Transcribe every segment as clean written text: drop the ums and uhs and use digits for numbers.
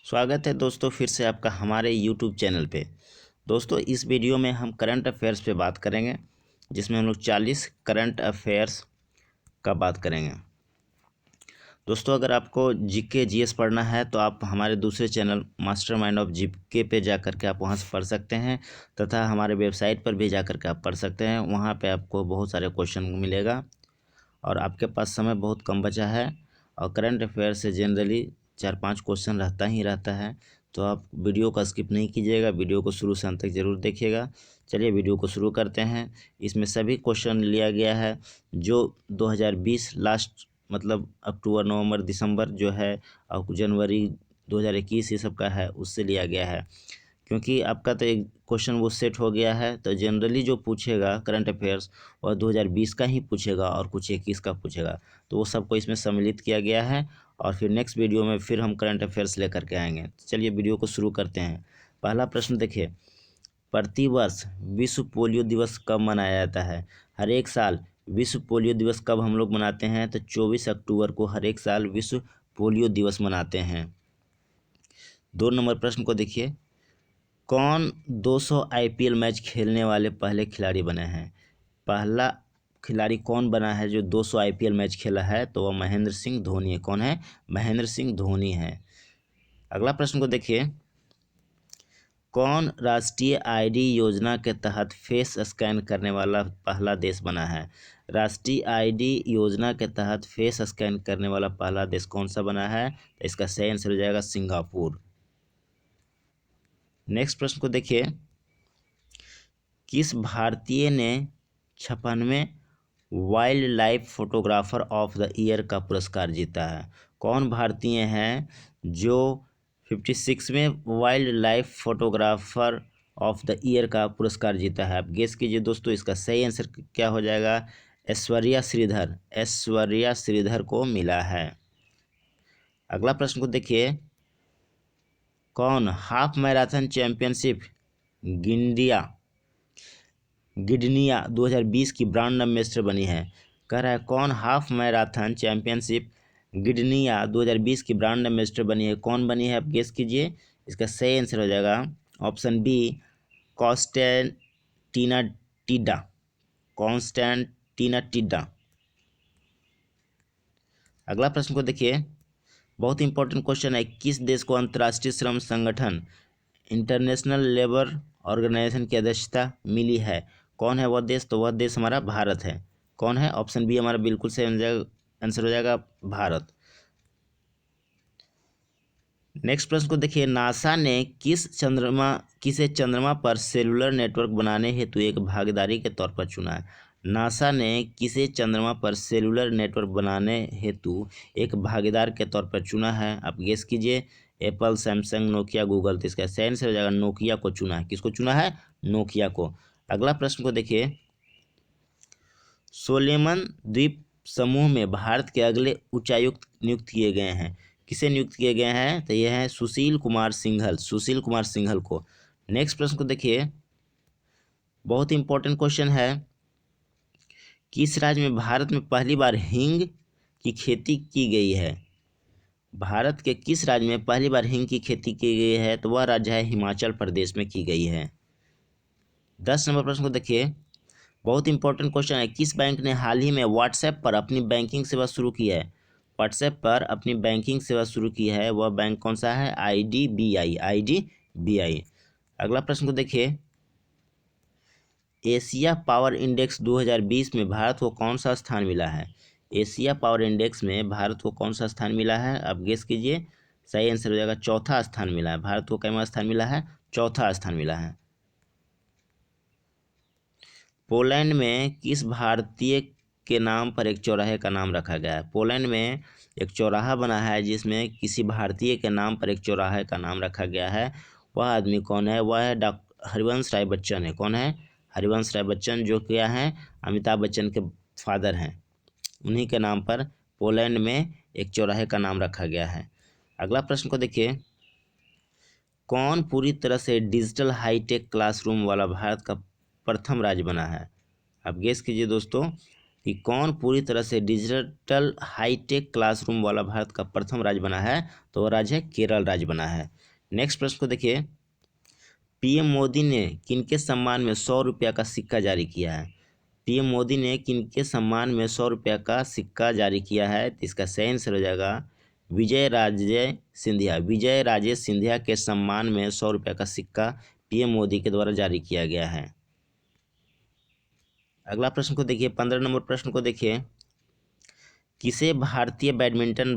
स्वागत है दोस्तों फिर से आपका हमारे YouTube चैनल पे। दोस्तों इस वीडियो में हम करंट अफेयर्स पे बात करेंगे, जिसमें हम लोग 40 करंट अफेयर्स का बात करेंगे। दोस्तों अगर आपको जीके जीएस पढ़ना है तो आप हमारे दूसरे चैनल मास्टरमाइंड ऑफ जीके पे जा कर के आप वहाँ से पढ़ सकते हैं, तथा हमारे वेबसाइट पर भी जा कर के आप पढ़ सकते हैं। वहाँ पे आपको बहुत सारे क्वेश्चन मिलेगा और आपके पास समय बहुत कम बचा है और करंट अफेयर से जनरली 4-5 क्वेश्चन रहता है, तो आप वीडियो का स्किप नहीं कीजिएगा, वीडियो को शुरू से अंत तक ज़रूर देखिएगा। चलिए वीडियो को शुरू करते हैं। इसमें सभी क्वेश्चन लिया गया है जो 2020 लास्ट मतलब अक्टूबर नवंबर दिसंबर जो है और जनवरी 2021 ये सब का है, उससे लिया गया है। क्योंकि आपका तो एक क्वेश्चन वो सेट हो गया है, तो जनरली जो पूछेगा करंट अफेयर्स वह 2020 का ही पूछेगा और कुछ 21 का पूछेगा, तो वो सबको इसमें सम्मिलित किया गया है। और फिर नेक्स्ट वीडियो में फिर हम करंट अफेयर्स लेकर के आएंगे। चलिए वीडियो को शुरू करते हैं। पहला प्रश्न देखिए, प्रतिवर्ष विश्व पोलियो दिवस कब मनाया जाता है? हर एक साल विश्व पोलियो दिवस कब हम लोग मनाते हैं? तो 24 अक्टूबर को हर एक साल विश्व पोलियो दिवस मनाते हैं। 2 नंबर प्रश्न को देखिए, कौन 200 आईपीएल मैच खेलने वाले पहले खिलाड़ी बने हैं? पहला खिलाड़ी कौन बना है जो 200 आईपीएल मैच खेला है? तो वह महेंद्र सिंह धोनी है। कौन है? महेंद्र सिंह धोनी है। अगला प्रश्न को देखिए, कौन राष्ट्रीय आईडी योजना के तहत फेस स्कैन करने वाला पहला देश बना है? राष्ट्रीय आईडी योजना के तहत फेस स्कैन करने वाला पहला देश कौन सा बना है? तो इसका सही आंसर हो जाएगा सिंगापुर। नेक्स्ट प्रश्न को देखिए, किस भारतीय ने 56वें wildlife photographer of the year का पुरस्कार जीता है? कौन भारतीय हैं जो 56वें wildlife photographer of the year का पुरस्कार जीता है? आप गेस कीजिए दोस्तों, इसका सही आंसर क्या हो जाएगा? ऐश्वर्या श्रीधर। ऐश्वर्या श्रीधर को मिला है। अगला प्रश्न को देखिए, कौन हाफ मैराथन चैंपियनशिप गिडनिया 2020 की ब्रांड एम्बेसडर बनी है? कह रहा है कौन हाफ मैराथन चैंपियनशिप गिडनिया 2020 की ब्रांड एम्बेसडर बनी है? कौन बनी है? आप गेस कीजिए। इसका सही आंसर हो जाएगा ऑप्शन बी, कॉन्स्टेंटिना टिडा। कॉन्स्टेंटिना टिडा। अगला प्रश्न को देखिए, बहुत इंपॉर्टेंट क्वेश्चन है। किस देश को अंतर्राष्ट्रीय श्रम संगठन इंटरनेशनल लेबर ऑर्गेनाइजेशन की अध्यक्षता मिली है? कौन है वह देश? तो वह देश हमारा भारत है। कौन है? ऑप्शन बी हमारा बिल्कुल सही आंसर हो जाएगा भारत। नेक्स्ट प्रश्न को देखिए, नासा ने किसे चंद्रमा पर सेलुलर नेटवर्क बनाने हेतु एक भागीदारी के तौर पर चुना है? नासा ने किसे चंद्रमा पर सेलुलर नेटवर्क बनाने हेतु एक भागीदार के तौर पर चुना है? आप गेस कीजिए। Apple, Samsung, Nokia, Google. तो इसका सही आंसर हो जाएगा नोकिया को चुना है। किसको चुना है? नोकिया को। अगला प्रश्न को देखिए, सोलेमन द्वीप समूह में भारत के अगले उच्चायुक्त नियुक्त किए गए हैं। किसे नियुक्त किए गए हैं? तो यह है सुशील कुमार सिंघल। सुशील कुमार सिंघल को। नेक्स्ट प्रश्न को देखिए, बहुत इंपॉर्टेंट क्वेश्चन है। किस राज्य में भारत में पहली बार हींग की खेती की गई है? भारत के किस राज्य में पहली बार हींग की खेती की गई है? तो वह राज्य है हिमाचल प्रदेश में की गई है। 10 नंबर प्रश्न को देखिए, बहुत इंपॉर्टेंट क्वेश्चन है। किस बैंक ने हाल ही में व्हाट्सएप पर अपनी बैंकिंग सेवा शुरू की है? व्हाट्सएप पर अपनी बैंकिंग सेवा शुरू की है, वह बैंक कौन सा है? आईडीबीआई। आईडीबीआई। अगला प्रश्न को देखिए, एशिया पावर इंडेक्स 2020 में भारत को कौन सा स्थान मिला है? एशिया पावर इंडेक्स में भारत को कौन सा स्थान मिला है? आप गेस कीजिए। सही आंसर हो जाएगा चौथा स्थान मिला है। भारत को कितना स्थान मिला है? चौथा स्थान मिला है। पोलैंड में किस भारतीय के नाम पर एक चौराहे का नाम रखा गया है? पोलैंड में एक चौराहा बना है जिसमें किसी भारतीय के नाम पर एक चौराहे का नाम रखा गया है। वह आदमी कौन है? वह है डॉक्टर हरिवंश राय बच्चन है। कौन है? हरिवंश राय बच्चन, जो क्या है अमिताभ बच्चन के फादर हैं। उन्हीं के नाम पर पोलैंड में एक चौराहे का नाम रखा गया है। अगला प्रश्न को देखिए, कौन पूरी तरह से डिजिटल हाईटेक क्लासरूम वाला भारत का प्रथम राज्य बना है? आप गेस कीजिए दोस्तों। कि कौन पूरी तरह से डिजिटल हाईटेक क्लासरूम वाला भारत का प्रथम राज्य बना है, तो वह राज्य है केरल राज्य बना है। नेक्स्ट प्रश्न को देखिए, पीएम मोदी ने किनके सम्मान में 100 रुपया का सिक्का जारी किया है? पीएम मोदी ने किनके सम्मान में 100 रुपया का सिक्का जारी किया है? तो इसका सही आंसर हो जाएगा विजय राजे सिंधिया। विजय राजे सिंधिया के सम्मान में 100 रुपया का सिक्का पीएम मोदी के द्वारा जारी किया गया है। अगला प्रश्न को देखिए, 15 नंबर प्रश्न को देखिए, किसे भारतीय बैडमिंटन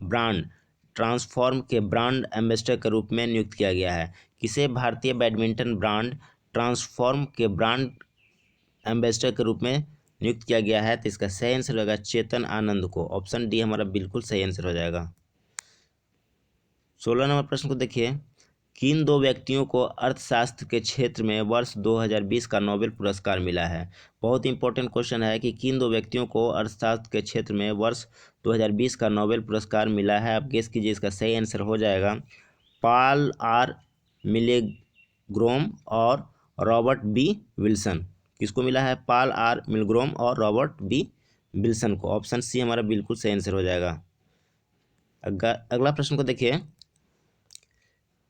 ब्रांड ट्रांसफॉर्म के ब्रांड एम्बेसडर के रूप में नियुक्त किया गया है? किसे भारतीय बैडमिंटन ब्रांड ट्रांसफॉर्म के ब्रांड एम्बेसडर के रूप में नियुक्त किया गया है? तो इसका सही आंसर होगा चेतन आनंद को। ऑप्शन डी हमारा बिल्कुल सही आंसर हो जाएगा। 16 नंबर प्रश्न को देखिए, किन दो व्यक्तियों को अर्थशास्त्र के क्षेत्र में वर्ष 2020 का नोबेल पुरस्कार मिला है? बहुत इंपॉर्टेंट क्वेश्चन है कि किन दो व्यक्तियों को अर्थशास्त्र के क्षेत्र में वर्ष 2020 का नोबेल पुरस्कार मिला है? आप गेस कीजिए, इसका सही आंसर हो जाएगा पॉल आर मिलग्रोम और रॉबर्ट बी विल्सन। किसको मिला है? पॉल आर मिलग्रोम और रॉबर्ट बी विल्सन को। ऑप्शन सी हमारा बिल्कुल सही आंसर हो जाएगा। अगला प्रश्न को देखिए,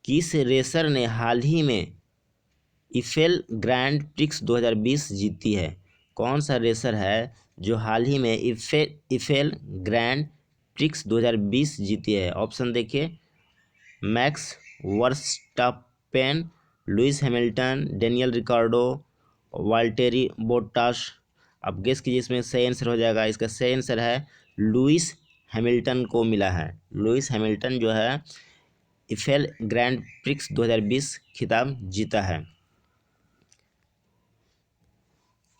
किस रेसर ने हाल ही में इफेल ग्रैंड प्रिक्स 2020 जीती है? कौन सा रेसर है जो हाल ही में इफेल ग्रैंड प्रिक्स 2020 जीती है? ऑप्शन देखिए, Max Verstappen, Lewis Hamilton, Daniel Ricciardo, Valtteri Bottas. अब गेस कीजिए, इसमें सही आंसर हो जाएगा। इसका सही आंसर है लुइस हैमिल्टन को मिला है। लुइस हैमिल्टन जो है इफेल ग्रैंड प्रिक्स 2020 खिताब जीता है।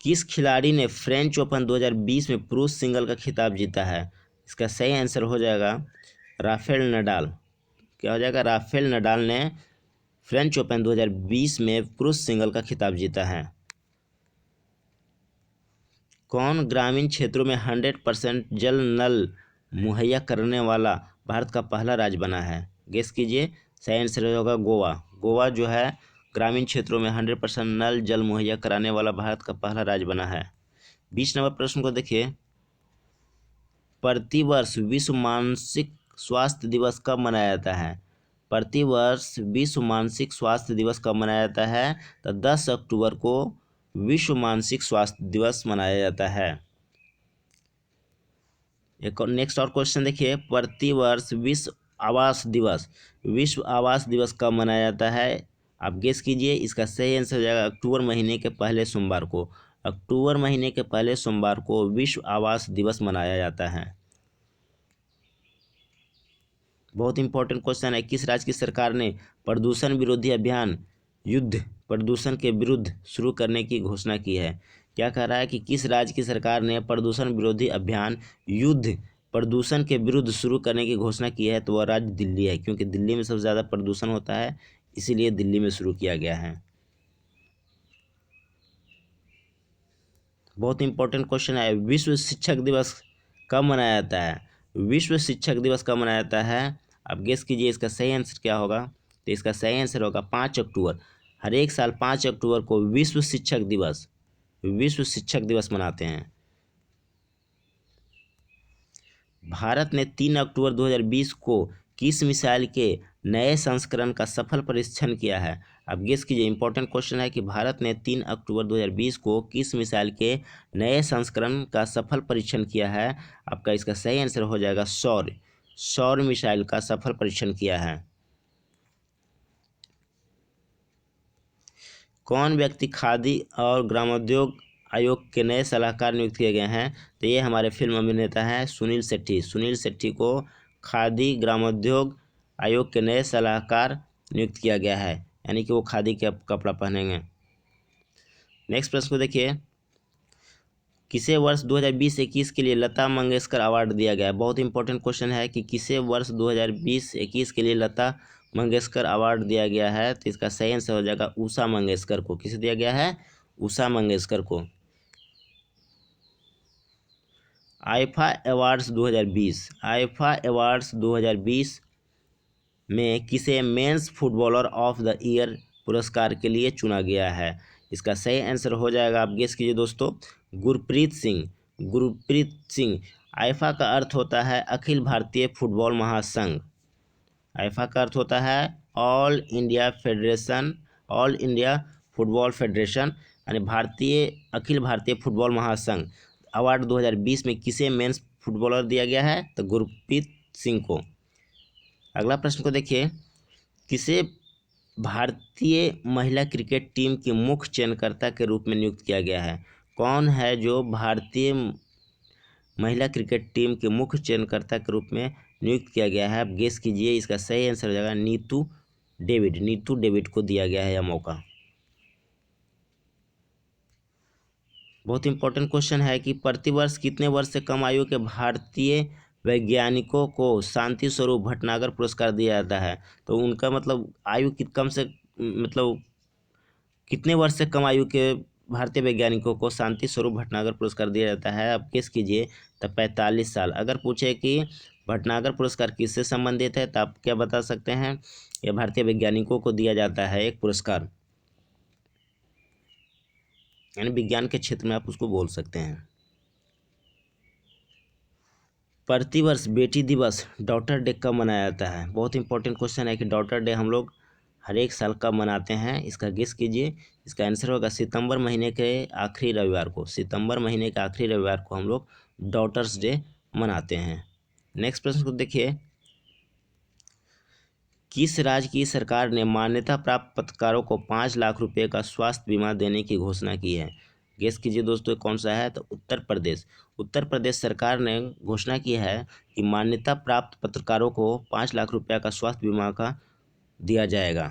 किस खिलाड़ी ने फ्रेंच ओपन 2020 में पुरुष सिंगल का खिताब जीता है? इसका सही आंसर हो जाएगा राफेल नडाल। क्या हो जाएगा? राफेल नडाल ने फ्रेंच ओपन 2020 में पुरुष सिंगल का खिताब जीता है। कौन ग्रामीण क्षेत्रों में 100% जल नल मुहैया करने वाला भारत का पहला राज्य बना है? गेस कीजिए, सही आंसर होगा गोवा। गोवा जो है ग्रामीण क्षेत्रों में 100% नल जल मुहैया कराने वाला भारत का पहला राज्य बना है। 20 नंबर प्रश्न को देखिए, प्रतिवर्ष विश्व मानसिक स्वास्थ्य दिवस कब मनाया जाता है? प्रतिवर्ष विश्व मानसिक स्वास्थ्य दिवस कब मनाया जाता है? तो 10 अक्टूबर को विश्व मानसिक स्वास्थ्य दिवस मनाया जाता है। एक और नेक्स्ट और क्वेश्चन देखिए, प्रतिवर्ष विश्व आवास दिवस कब मनाया जाता है? आप गेस कीजिए, इसका सही आंसर हो जाएगा अक्टूबर महीने के पहले सोमवार को। अक्टूबर महीने के पहले सोमवार को विश्व आवास दिवस मनाया जाता है। बहुत इंपॉर्टेंट क्वेश्चन है, किस राज्य की सरकार ने प्रदूषण विरोधी अभियान युद्ध प्रदूषण के विरुद्ध शुरू करने की घोषणा की है? क्या कह रहा है कि किस राज्य की सरकार ने प्रदूषण विरोधी अभियान युद्ध प्रदूषण के विरुद्ध शुरू करने की घोषणा की है? तो वह राज्य दिल्ली है, क्योंकि दिल्ली में सबसे ज़्यादा प्रदूषण होता है, इसीलिए दिल्ली में शुरू किया गया है। बहुत इंपॉर्टेंट क्वेश्चन है, विश्व शिक्षक दिवस कब मनाया जाता है? विश्व शिक्षक दिवस कब मनाया जाता है? अब गेस कीजिए, इसका सही आंसर क्या होगा? तो इसका सही आंसर होगा 5 अक्टूबर। हर एक साल 5 अक्टूबर को विश्व शिक्षक दिवस मनाते हैं। भारत ने 3 अक्टूबर 2020 को किस मिसाइल के नए संस्करण का सफल परीक्षण किया है? अब गेस कीजिए, इंपॉर्टेंट क्वेश्चन है कि भारत ने 3 अक्टूबर 2020 को किस मिसाइल के नए संस्करण का सफल परीक्षण किया है? आपका इसका सही आंसर हो जाएगा सौर मिसाइल का सफल परीक्षण किया है। कौन व्यक्ति खादी और ग्रामोद्योग आयोग के नए सलाहकार नियुक्त किए गए हैं? तो ये हमारे फिल्म अभिनेता हैं सुनील शेट्टी। सुनील शेट्टी को खादी ग्रामोद्योग आयोग के नए सलाहकार नियुक्त किया गया है, यानी कि वो खादी के कपड़ा पहनेंगे। नेक्स्ट प्रश्न को देखिए, किसे वर्ष 2020-21 के लिए लता मंगेशकर अवार्ड दिया गया है? बहुत इंपॉर्टेंट क्वेश्चन है कि किसे वर्ष 2020-21 के लिए लता मंगेशकर अवार्ड दिया गया है? तो इसका सही आंसर हो जाएगा उषा मंगेशकर को। किसे दिया गया है? उषा मंगेशकर को। आईफा अवार्ड्स 2020 में किसे men's footballer of the year पुरस्कार के लिए चुना गया है? इसका सही आंसर हो जाएगा, आप गेस कीजिए दोस्तों, गुरप्रीत सिंह। गुरप्रीत सिंह। आईफा का अर्थ होता है अखिल भारतीय फुटबॉल महासंघ। आईफा का अर्थ होता है ऑल इंडिया फुटबॉल फेडरेशन, यानी अखिल भारतीय फुटबॉल महासंघ। अवार्ड 2020 में किसे मेंस फुटबॉलर दिया गया है? तो गुरप्रीत सिंह को। अगला प्रश्न को देखिए, किसे भारतीय महिला क्रिकेट टीम की मुख्य चयनकर्ता के रूप में नियुक्त किया गया है? कौन है जो भारतीय महिला क्रिकेट टीम के मुख्य चयनकर्ता के रूप में नियुक्त किया गया है? आप गेस कीजिए। इसका सही आंसर हो जाएगा नीतू डेविड को दिया गया है यह मौका। बहुत इंपॉर्टेंट क्वेश्चन है कि प्रतिवर्ष कितने वर्ष से कम आयु के भारतीय वैज्ञानिकों को शांति स्वरूप भटनागर पुरस्कार दिया जाता है? तो उनका मतलब आयु कम से मतलब कितने वर्ष से कम आयु के भारतीय वैज्ञानिकों को शांति स्वरूप भटनागर पुरस्कार दिया जाता है? आप गेस कीजिए। तो 45 साल। अगर पूछे कि भटनागर पुरस्कार किससे संबंधित है, तो आप क्या बता सकते हैं? यह भारतीय वैज्ञानिकों को दिया जाता है एक पुरस्कार, यानी विज्ञान के क्षेत्र में आप उसको बोल सकते हैं। प्रतिवर्ष बेटी दिवस डॉटर डे कब मनाया जाता है? बहुत इंपॉर्टेंट क्वेश्चन है कि डॉटर डे हम लोग हर एक साल कब मनाते हैं? इसका गेस कीजिए। इसका आंसर होगा सितंबर महीने के आखिरी रविवार को। सितंबर महीने के आखिरी रविवार को हम लोग डॉटर्स डे मनाते हैं। नेक्स्ट प्रश्न को देखिए, किस राज्य की सरकार ने मान्यता प्राप्त पत्रकारों को 5 लाख रुपए का स्वास्थ्य बीमा देने की घोषणा की है? गेस कीजिए दोस्तों, कौन सा है? तो उत्तर प्रदेश। उत्तर प्रदेश सरकार ने घोषणा की है कि मान्यता प्राप्त पत्रकारों को 5 लाख रुपए का स्वास्थ्य बीमा का दिया जाएगा।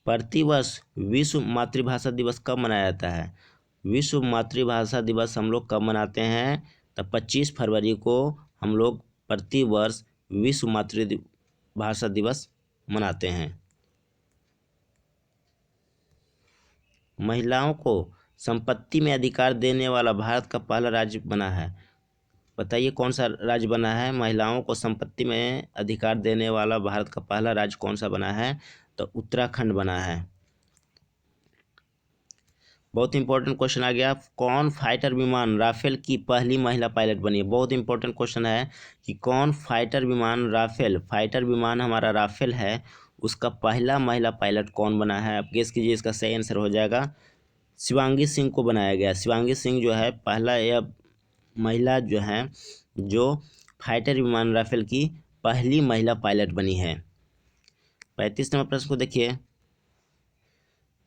प्रतिवर्ष विश्व मातृभाषा दिवस कब मनाया जाता है? विश्व मातृभाषा दिवस हम लोग कब मनाते हैं? तो 25 फरवरी को हम लोग प्रतिवर्ष विश्व मातृभाषा दिवस मनाते हैं। महिलाओं को संपत्ति में अधिकार देने वाला भारत का पहला राज्य बना है? बताइए कौन सा राज्य बना है? महिलाओं को संपत्ति में अधिकार देने वाला भारत का पहला राज्य कौन सा बना है? तो उत्तराखंड बना है। बहुत इंपॉर्टेंट क्वेश्चन आ गया, कौन फाइटर विमान राफेल की पहली महिला पायलट बनी है? बहुत इंपॉर्टेंट क्वेश्चन है कि कौन फाइटर विमान हमारा राफेल है, उसका पहला महिला पायलट कौन बना है? आप गेस कीजिए। इसका सही आंसर हो जाएगा शिवांगी सिंह को बनाया गया। शिवांगी सिंह जो है पहला यह महिला जो है जो फाइटर विमान राफेल की पहली महिला पायलट बनी है। 35 नंबर प्रश्न को देखिए,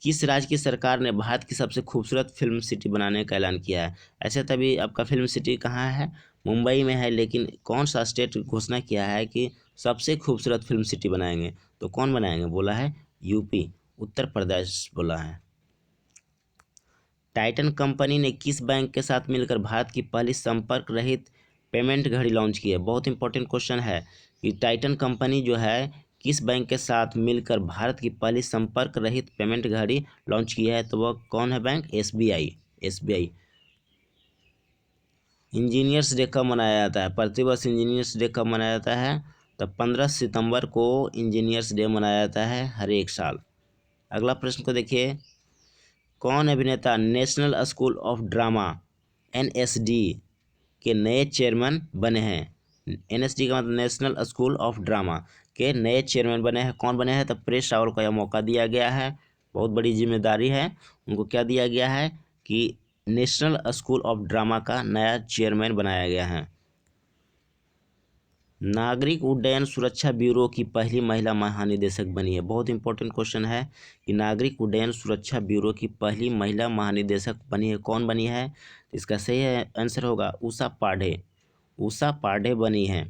किस राज्य की सरकार ने भारत की सबसे खूबसूरत फिल्म सिटी बनाने का ऐलान किया है? ऐसे तभी आपका फिल्म सिटी कहाँ है? मुंबई में है, लेकिन कौन सा स्टेट घोषणा किया है कि सबसे खूबसूरत फिल्म सिटी बनाएंगे? तो कौन बनाएंगे? बोला है यूपी, उत्तर प्रदेश बोला है। टाइटन कंपनी ने किस बैंक के साथ मिलकर भारत की पहली संपर्क रहित पेमेंट घड़ी लॉन्च की है? बहुत इंपॉर्टेंट क्वेश्चन है कि टाइटन कंपनी जो है किस बैंक के साथ मिलकर भारत की पहली संपर्क रहित पेमेंट घड़ी लॉन्च की है? तो वह कौन है बैंक? एसबीआई। इंजीनियर्स डे कब मनाया जाता है? प्रतिवर्ष इंजीनियर्स डे कब मनाया जाता है? तो 15 सितंबर को इंजीनियर्स डे मनाया जाता है हर एक साल। अगला प्रश्न को देखिए, कौन अभिनेता national school of drama NSD के नए चेयरमैन बने हैं? एनएसडी का मतलब नेशनल स्कूल ऑफ ड्रामा के नए चेयरमैन बने हैं। कौन बने हैं? तो परेश रावल को यह मौका दिया गया है। बहुत बड़ी जिम्मेदारी है उनको। क्या दिया गया है कि नेशनल स्कूल ऑफ ड्रामा का नया चेयरमैन बनाया गया है। नागरिक उड्डयन सुरक्षा ब्यूरो की पहली महिला महानिदेशक बनी है। बहुत इंपॉर्टेंट क्वेश्चन है कि नागरिक उड्डयन सुरक्षा ब्यूरो की पहली महिला महानिदेशक बनी है। कौन बनी है? इसका सही आंसर होगा उषा पाढ़े बनी है।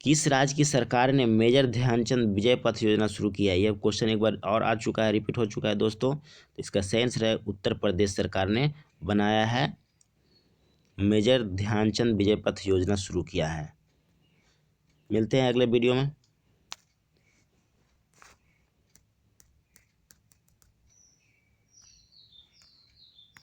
किस राज्य की सरकार ने मेजर ध्यानचंद विजय पथ योजना शुरू की है? यह क्वेश्चन एक बार और आ चुका है, रिपीट हो चुका है दोस्तों। तो इसका सही आंसर है उत्तर प्रदेश सरकार ने बनाया है, मेजर ध्यानचंद विजय पथ योजना शुरू किया है। मिलते हैं अगले वीडियो में।